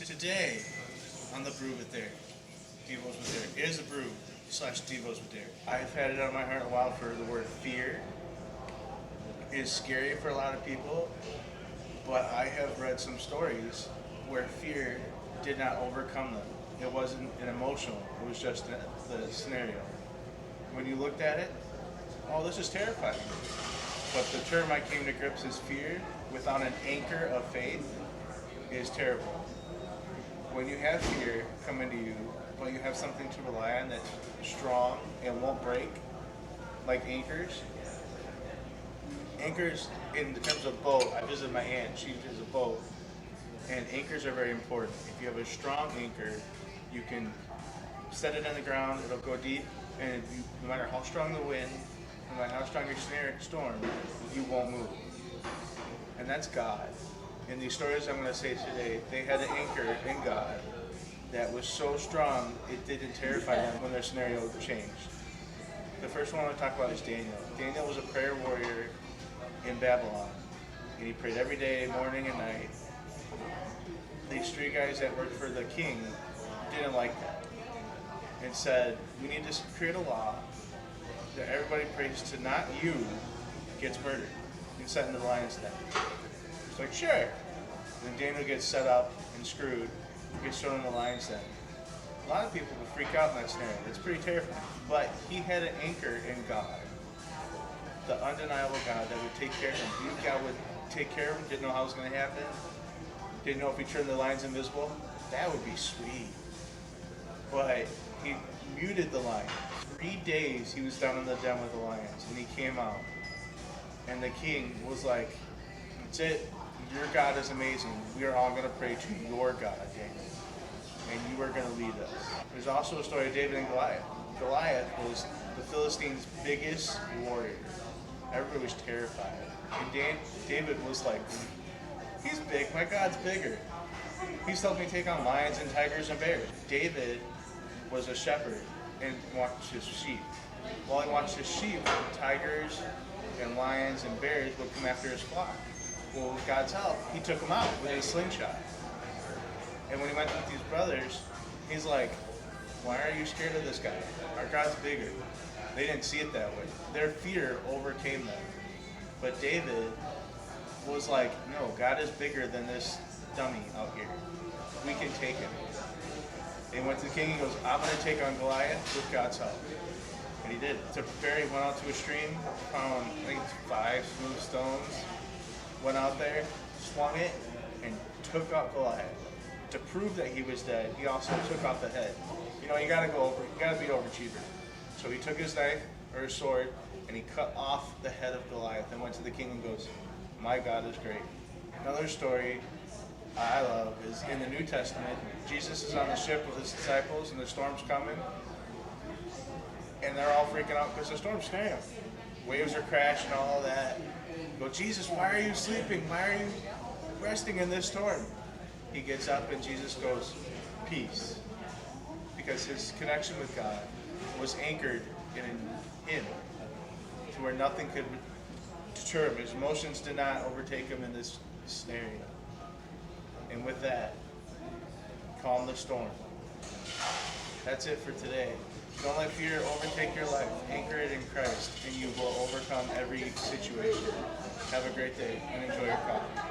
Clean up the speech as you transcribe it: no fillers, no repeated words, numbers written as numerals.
Today, on the brew with Dereck, Devos with Dereck. It is a brew / Devos with Dereck. I've had it on my heart a while for the word fear. It is scary for a lot of people, but I have read some stories where fear did not overcome them. It wasn't an emotional, it was just the scenario. When you looked at it, oh, this is terrifying. But the term I came to grips is fear without an anchor of faith is terrible. When you have fear come into you, but you have something to rely on that's strong and won't break, like anchors. Anchors, in the terms of boat, I visited my aunt, she is a boat, and anchors are very important. If you have a strong anchor, you can set it on the ground, it'll go deep, and no matter how strong the wind, no matter how strong your storm, you won't move. And that's God. In these stories I'm going to say today, they had an anchor in God that was so strong it didn't terrify them when their scenario changed. The first one I want to talk about is Daniel. Daniel was a prayer warrior in Babylon, and he prayed every day, morning and night. These three guys that worked for the king didn't like that and said, we need to create a law that everybody prays to not you gets murdered and sent in the lion's den. It's like, sure. And then Daniel gets set up and screwed, gets thrown in the lion's den. A lot of people would freak out in that scenario. It's pretty terrifying. But he had an anchor in God, the undeniable God that would take care of him. He knew God would take care of him, didn't know how it was going to happen, didn't know if he turned the lions invisible. That would be sweet. But he muted the lion. 3 days he was down in the den with the lions, and he came out. And the king was like, that's it. Your God is amazing. We are all going to pray to your God, Daniel. And you are going to lead us. There's also a story of David and Goliath. Goliath was the Philistines' biggest warrior. Everybody was terrified. And David was like, he's big. My God's bigger. He's helped me take on lions and tigers and bears. David was a shepherd and watched his sheep. While he watched his sheep, tigers and lions and bears would come after his flock. Well, with God's help, he took them out with a slingshot. And when he went with these brothers, he's like, why are you scared of this guy? Our God's bigger. They didn't see it that way. Their fear overcame them. But David was like, no, God is bigger than this dummy out here. We can take him. They went to the king, he goes, I'm going to take on Goliath with God's help. And he did. To prepare, he went out to a stream, found, I think it's 5 smooth stones, went out there, swung it, and took out Goliath. To prove that he was dead, he also took out the head. You know, you gotta beat overachiever. So he took his knife, or his sword, and he cut off the head of Goliath and went to the king and goes, my God is great. Another story I love is in the New Testament. Jesus is on the ship with his disciples and the storm's coming. And they're all freaking out because the storm's coming. Waves are crashing, all of that. Go, Jesus, why are you sleeping? Why are you resting in this storm? He gets up and Jesus goes, peace. Because his connection with God was anchored in him to where nothing could deter him. His emotions did not overtake him in this scenario. And with that, calm the storm. That's it for today. Don't let fear overtake your life. Anchor it in Christ, and you will overcome every situation. Have a great day, and enjoy your coffee.